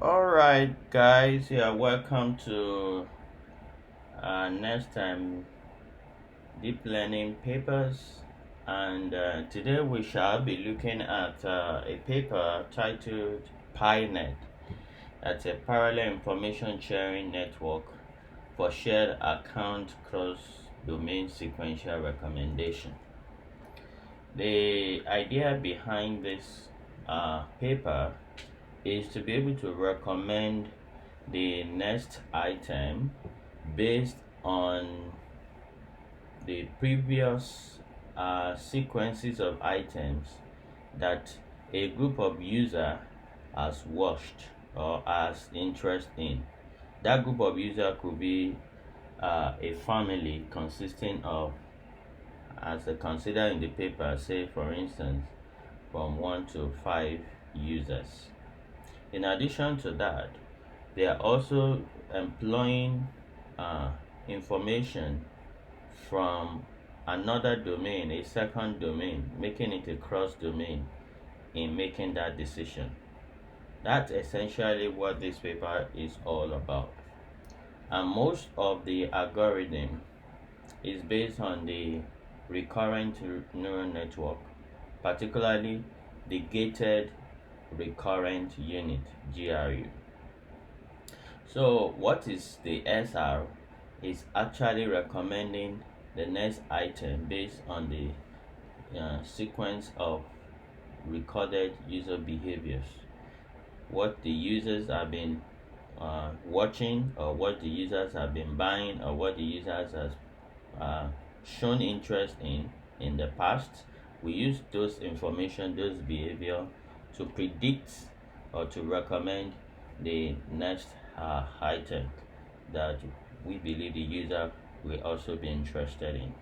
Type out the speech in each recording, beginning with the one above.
Alright, guys, welcome to next time deep learning papers. And today we shall be looking at a paper titled PyNet. That's a parallel information sharing network for shared account cross domain sequential recommendation. The idea behind this paper is to be able to recommend the next item based on the previous sequences of items that a group of user has watched or has interest in. That group of user could be a family consisting of, as I consider in the paper, say for instance from 1 to 5 users. In addition to that, they are also employing information from another domain, a second domain, making it a cross domain in making that decision. That's essentially what this paper is all about. And most of the algorithm is based on the recurrent neural network, particularly the gated recurrent unit, GRU. So what is the SR is actually recommending the next item based on the sequence of recorded user behaviors, what the users have been watching, or what the users have been buying, or what the users have shown interest in the past. We use those information, those behavior, to predict or to recommend the next item that we believe the user will also be interested in.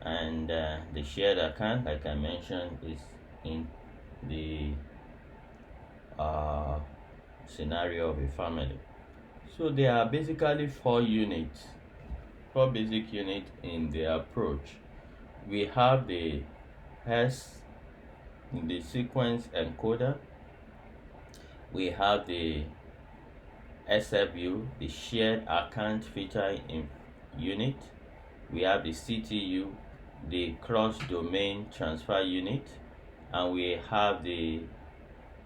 And the shared account, like I mentioned, is in the scenario of a family. So there are basically four basic units in the approach. We have the sequence encoder. We have the SFU, the shared account feature unit. We have the CTU, the cross domain transfer unit, and we have the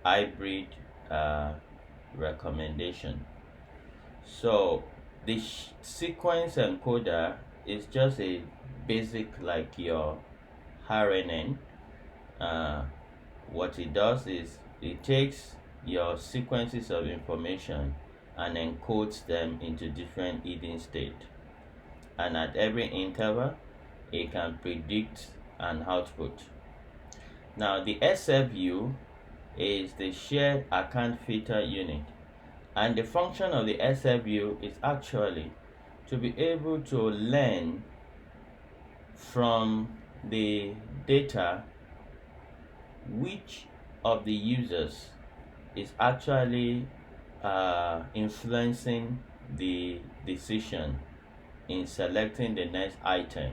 hybrid recommendation. So the sequence encoder is just a basic like your RNN. What it does is it takes your sequences of information and encodes them into different hidden state, and at every interval it can predict an output. Now the SFU is the shared account filter unit, and the function of the SFU is actually to be able to learn from the data which of the users is actually influencing the decision in selecting the next item.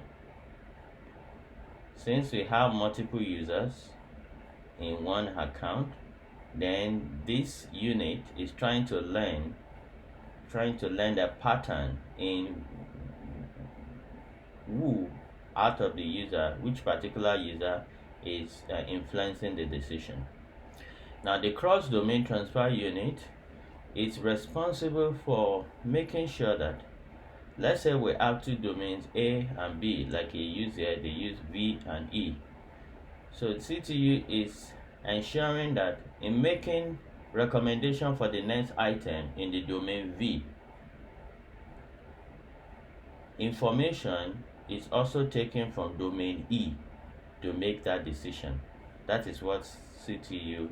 Since we have multiple users in one account, then this unit is trying to learn the pattern in who out of the user, which particular user is influencing the decision. Now the cross domain transfer unit is responsible for making sure that, let's say we have two domains A and B, like you use here, they use V and E. So the CTU is ensuring that in making recommendation for the next item in the domain V, information is also taken from domain E to make that decision. That is what CTU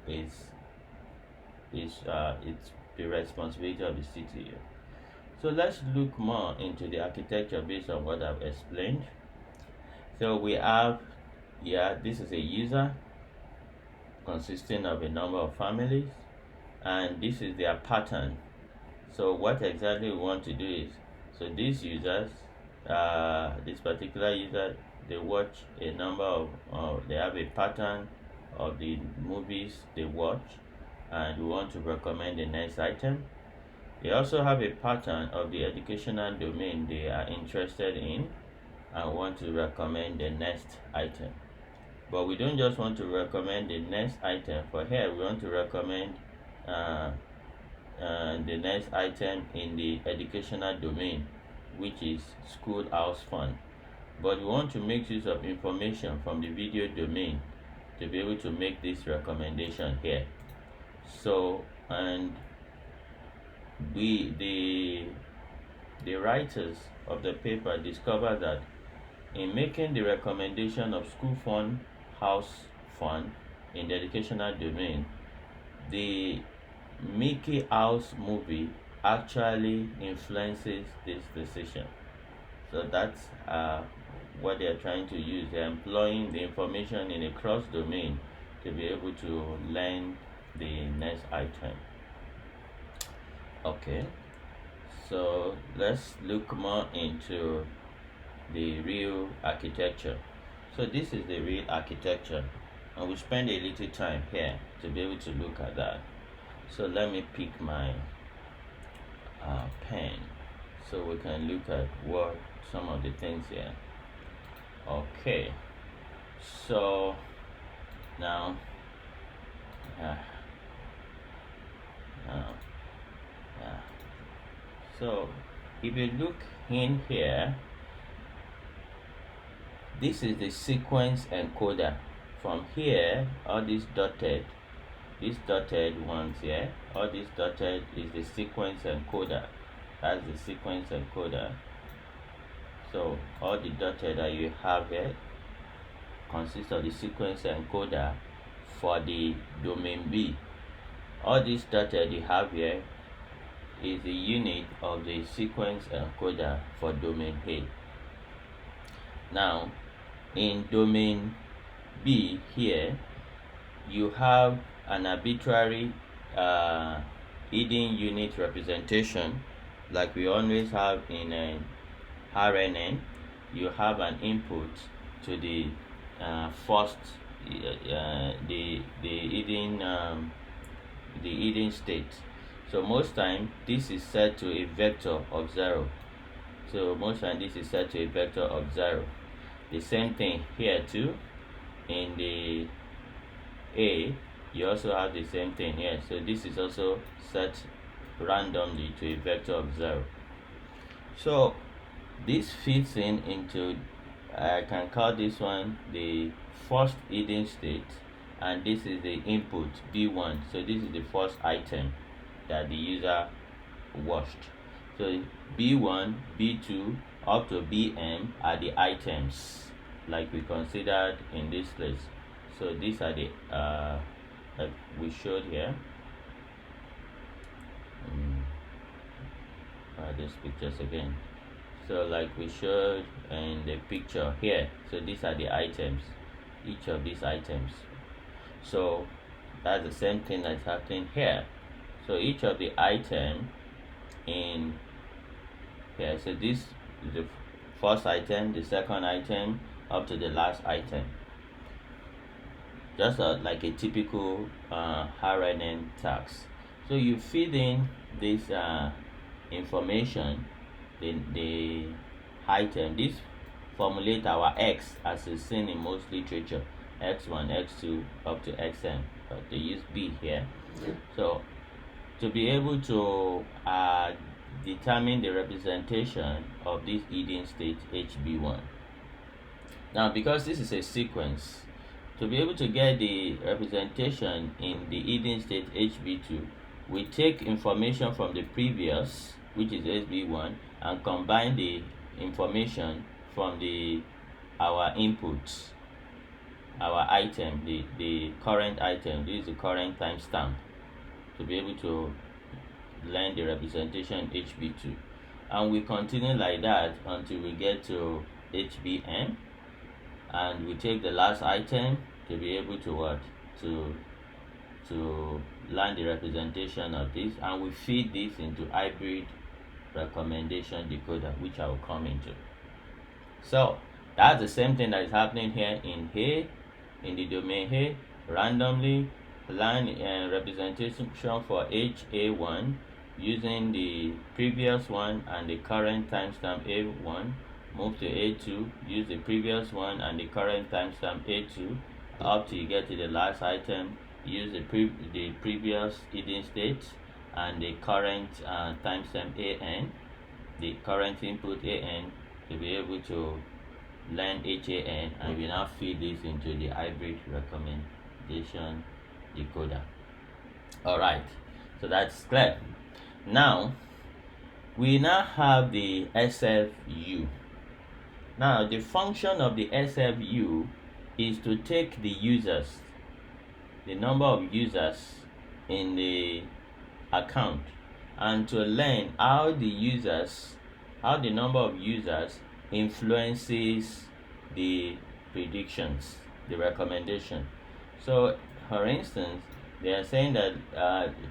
is. It's the responsibility of the CTU. So let's look more into the architecture based on what I've explained. So we have this is a user consisting of a number of families, and this is their pattern. So what exactly we want to do is, so these users, this particular user, they watch a number of, they have a pattern of the movies they watch, and we want to recommend the next item. They also have a pattern of the educational domain they are interested in and want to recommend the next item. But we don't just want to recommend the next item. For here, we want to recommend the next item in the educational domain, which is schoolhouse fund. But we want to make use of information from the video domain to be able to make this recommendation here. So, and the writers of the paper discovered that in making the recommendation of school fund, house fund in the educational domain, the Mickey Mouse movie actually influences this decision. So that's what they're trying to use. They're employing the information in a cross domain to be able to learn the next item. Okay, so let's look more into the real architecture. So this is the real architecture, and we'll spend a little time here to be able to look at that. So let me pick my pen so we can look at what some of the things here. Okay, so now so if you look in here, this is the sequence encoder. From here, all these dotted ones here, all these dotted is the sequence encoder. That's the sequence encoder. So all the dotted that you have here consists of the sequence encoder for the domain B. All these dotted you have here is the unit of the sequence encoder for domain A. Now, in domain B here, you have an arbitrary hidden unit representation like we always have in RNN. You have an input to the first the hidden state. So most time this is set to a vector of 0. So most time this is set to a vector of 0. The same thing here too. In the A, you also have the same thing here. So this is also set randomly to a vector of 0. So this fits into, I can call this one the first hidden state, and this is the input B1. So this is the first item that the user watched. So B1, B2 up to Bm are the items like we considered in this place. So these are the that we showed here. These pictures again. So like we showed in the picture here. So these are the items, each of these items. So that's the same thing that's happening here. So each of the item in here. So this is the first item, the second item, up to the last item. Just like a typical RNN task. So you feed in this information, the item. This formulate our X as is seen in most literature, X1, X2 up to Xn, but they use B here. So to be able to determine the representation of this hidden state HB1. Now because this is a sequence, to be able to get the representation in the hidden state HB2, we take information from the previous, which is HB1, and combine the information from our inputs, our item, the current item. This is the current timestamp, to be able to learn the representation HB2, and we continue like that until we get to HBM, and we take the last item to be able to what to learn the representation of this, and we feed this into hybrid recommendation decoder, which I will come into. So that's the same thing that is happening here in A, in the domain A. Randomly line representation for HA1 using the previous one and the current timestamp A1. Move to A2, use the previous one and the current timestamp A2 up till you get to the last item. Use the previous hidden state and the current timestamp AN, the current input AN, to be able to learn HAN, and we now feed this into the hybrid recommendation decoder. Alright, so that's clear. Now we now have the SFU. Now the function of the SFU is to take the users, the number of users in the account, and to learn how the number of users influences the predictions, the recommendation. So for instance, they are saying that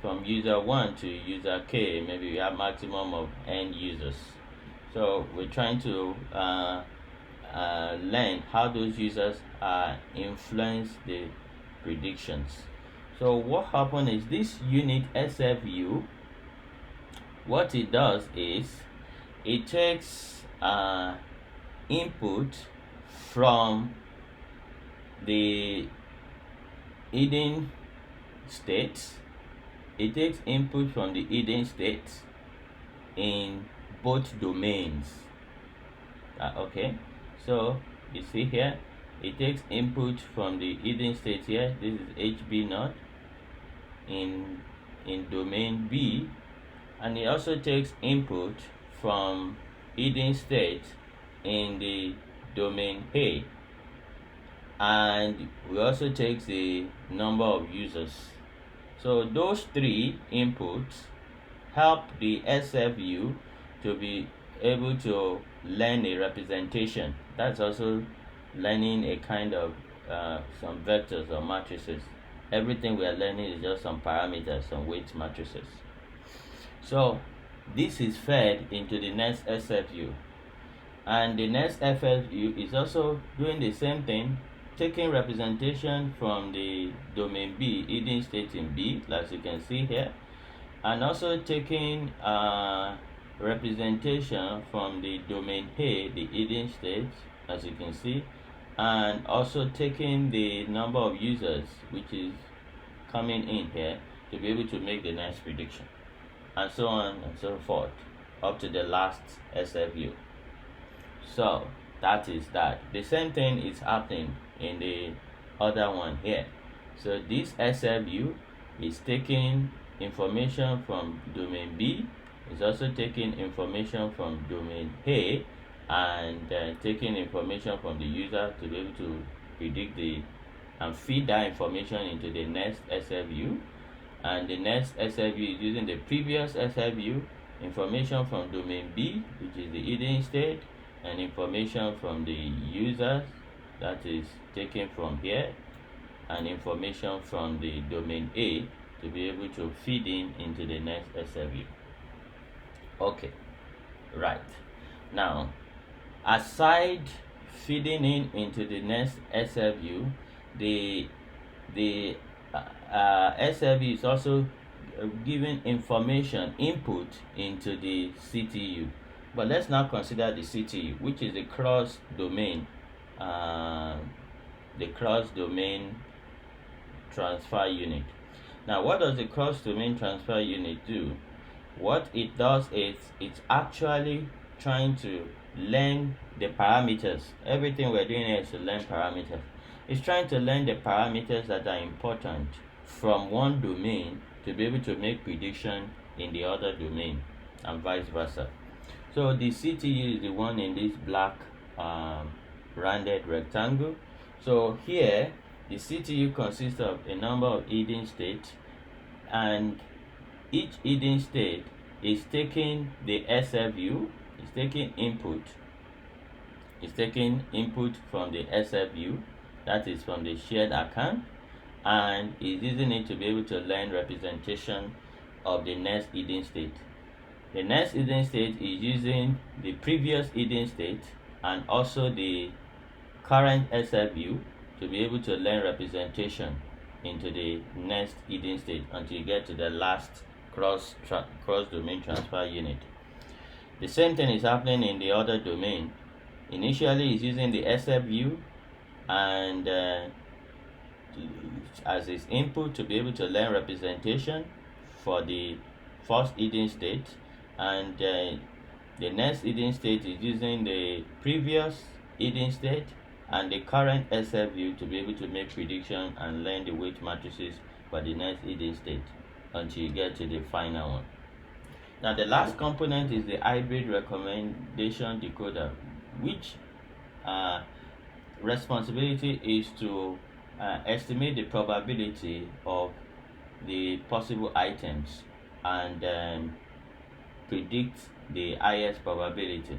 from user 1 to user K, maybe we have maximum of n users. So we're trying to learn how those users influence the predictions. So what happens is this unit SFU, what it does is it takes input from the hidden states. It takes input from the hidden states in both domains. Okay, so you see here, it takes input from the hidden state here. This is HB0 in domain B, and it also takes input from hidden state in the domain A, and we also take the number of users. So those three inputs help the SFU to be able to learn a representation. That's also learning a kind of some vectors or matrices. Everything we are learning is just some parameters, some weight matrices. So this is fed into the next SFU, and the next SFU is also doing the same thing, taking representation from the domain B, hidden state in B, as you can see here, and also taking representation from the domain A, the hidden state, as you can see, and also taking the number of users which is coming in here to be able to make the next prediction, and so on and so forth up to the last SFU. So that is that. The same thing is happening in the other one here. So this SFU is taking information from domain B, is also taking information from domain A, and taking information from the user to be able to predict and feed that information into the next SFU. And the next SFU is using the previous SFU, information from domain B, which is the hidden state, and information from the users, that is taken from here, and information from the domain A to be able to feed into the next SFU. Okay, right. Now, aside feeding into the next SFU, the SFU is also giving information input into the CTU. But let's now consider the CTU, which is the cross domain transfer unit. Now, what does the cross domain transfer unit do? What it does is it's actually trying to learn the parameters. Everything we're doing here is to learn parameters. It's trying to learn the parameters that are important from one domain to be able to make prediction in the other domain, and vice versa. So the CTU is the one in this black rounded rectangle. So here the CTU consists of a number of hidden states, and each hidden state is taking the SFU, is taking input from the SFU, that is from the shared account, and is using it to be able to learn representation of the next hidden state. The next hidden state is using the previous hidden state and also the current SFU to be able to learn representation into the next hidden state until you get to the last cross domain transfer unit. The same thing is happening in the other domain. Initially, it's using the SF view and as its input to be able to learn representation for the first hidden state, and the next hidden state is using the previous hidden state and the current SF view to be able to make prediction and learn the weight matrices for the next hidden state until you get to the final one. Now the last component is the hybrid recommendation decoder, which responsibility is to estimate the probability of the possible items and predict the highest probability.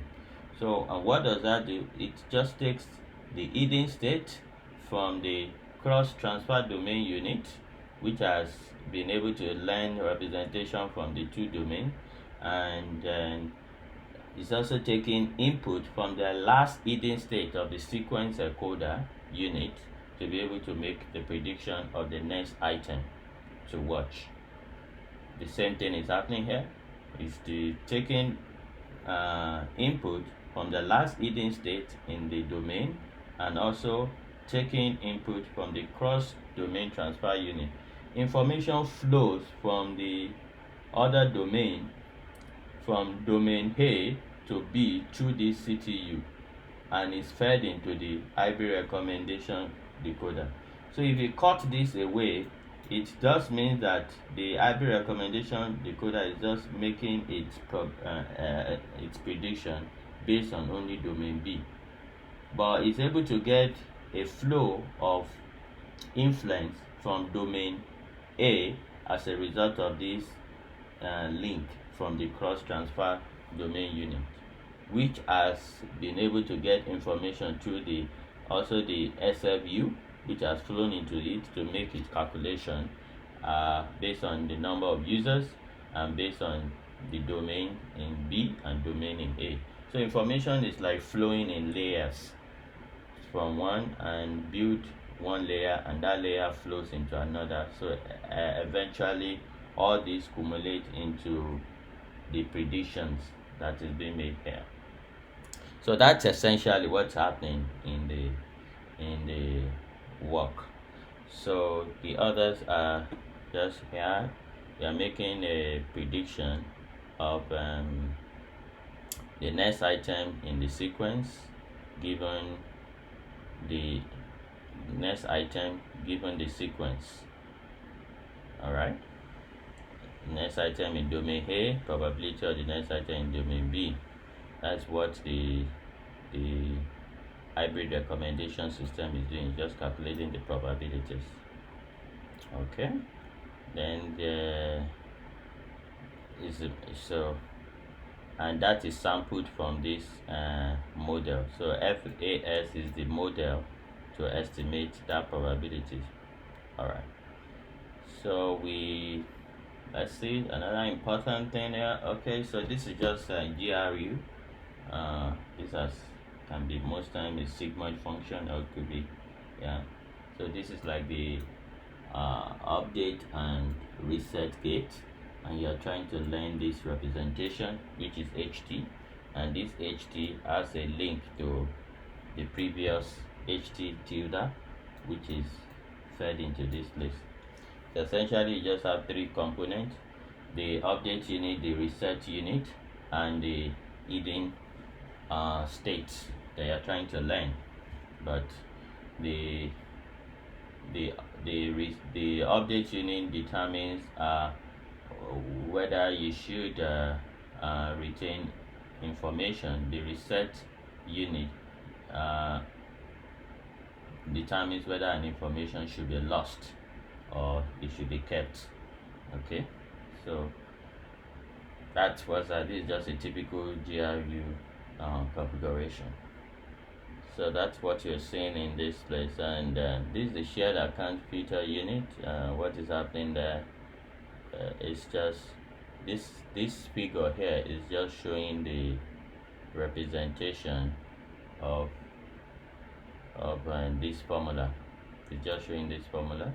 So what does that do? It just takes the hidden state from the cross transfer domain unit, which has been able to learn representation from the two domains, and it's also taking input from the last hidden state of the sequence encoder unit to be able to make the prediction of the next item to watch. The same thing is happening here. It's taking input from the last hidden state in the domain and also taking input from the cross domain transfer unit. Information flows from the other domain, from domain A to B through this CTU, and is fed into the hybrid recommendation decoder. So if you cut this away, it just means that the hybrid recommendation decoder is just making its prediction based on only domain B, but it's able to get a flow of influence from domain A as a result of this link from the cross transfer domain unit, which has been able to get information through the SFU, which has flown into it to make its calculation based on the number of users and based on the domain in B and domain in A. So information is like flowing in layers from one and build one layer, and that layer flows into another. So eventually all these accumulate into the predictions that is being made here. So that's essentially what's happening in the work. So the others are just here. We are making a prediction of the next item in the sequence given the next item given the sequence. All right. Next item in domain A, probability of the next item in domain B. That's what the hybrid recommendation system is doing, just calculating the probabilities. Okay, then there is and that is sampled from this model. So FAS is the model to estimate that probability. All right, so let's see another important thing here. Okay, so this is just GRU. This can be most time a sigmoid function, or it could be, yeah. So this is like the update and reset gate, and you're trying to learn this representation, which is HT, and this HT has a link to the previous HT tilde, which is fed into this list. So essentially you just have three components: the update unit, the reset unit, and the hidden states that you're trying to learn. But the update unit determines whether you should retain information. The reset unit determines whether an information should be lost or it should be kept. Okay, so that's what this is just a typical GRU configuration. So that's what you're seeing in this place, and this is the shared account filter unit. What is happening there is just this figure here is just showing the representation of this formula. It's just showing this formula,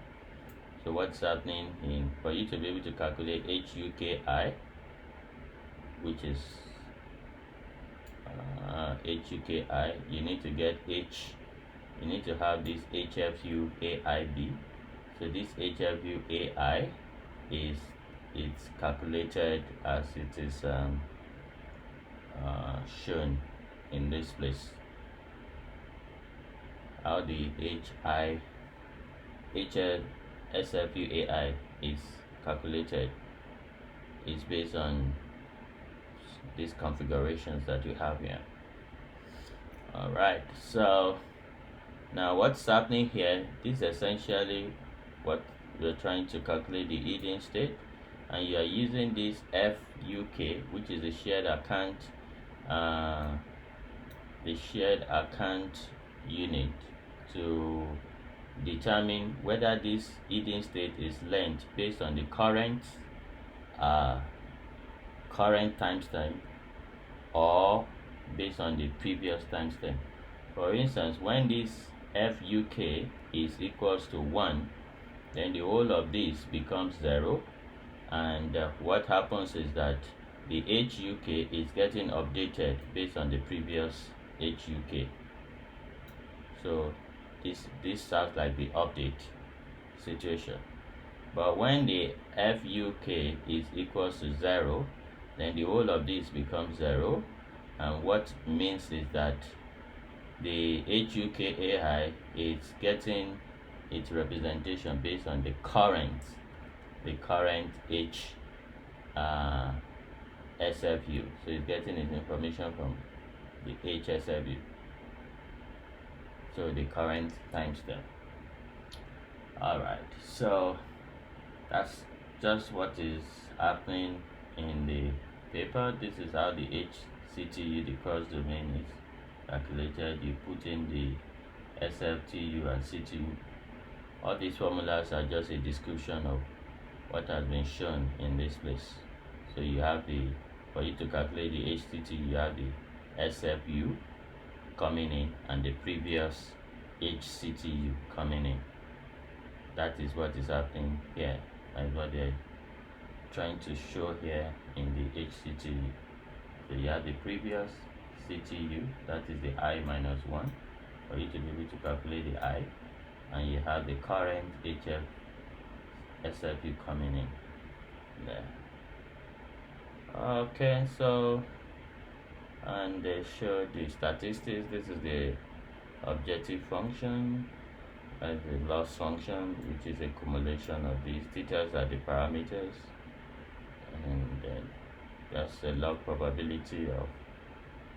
So what's happening in, for you to be able to calculate HUKI, which is HUKI, you need to get you need to have this HFUAIB. So this HFUAI it's calculated as it is shown in this place. How the HFUAI is calculated is based on these configurations that you have here. Alright, so now what's happening here, this is essentially what we're trying to calculate, the hidden state, and you are using this FUK, which is the shared account unit, to determine whether this hidden state is length based on the current timestamp or based on the previous timestamp. For instance, when this FUK is equals to 1, then the whole of this becomes 0, and what happens is that the HUK is getting updated based on the previous HUK. So this sounds like the update situation. But when the FUK is equals to 0, then the whole of this becomes 0, and what means is that the HUKAI is getting its representation based on the current SFU. So it's getting its information from the HSFU, so the current timestamp. Alright, so that's just what is happening in the paper. This is how the HCTU, the cross domain, is calculated. You put in the SFTU and CTU. All these formulas are just a description of what has been shown in this place. So you have for you to calculate the HCTU, you have the SFU coming in and the previous HCTU coming in. That is what is happening here, and what they're trying to show here in the HCTU. So you have the previous CTU, that is the I minus 1, for you to be able to calculate the I, and you have the current SFU coming in there. Okay, so, and they show the statistics. This is the objective function, and the loss function, which is a cumulation of these. Details are the parameters, and then that's the log probability of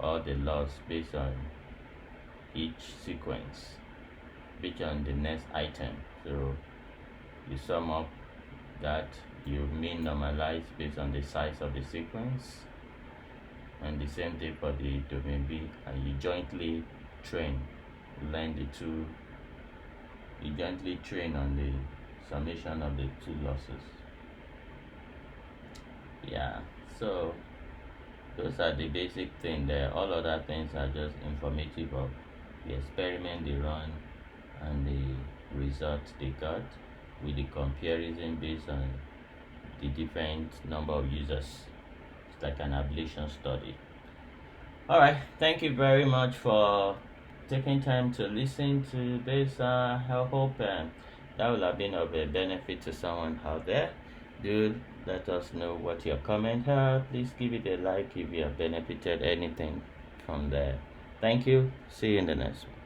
all the loss based on each sequence, based on the next item. So you sum up that, you mean normalize based on the size of the sequence, and the same thing for the domain B, and you jointly train, learn the two, you jointly train on the summation of the two losses. Yeah, so those are the basic things there. All other things are just informative of the experiment they run and the results they got, with the comparison based on the different number of users. It's like an ablation study. Alright, thank you very much for taking time to listen to this. I hope that will have been of a benefit to someone out there. Do let us know what your comment are. Please give it a like if you have benefited anything from there. Thank you. See you in the next one.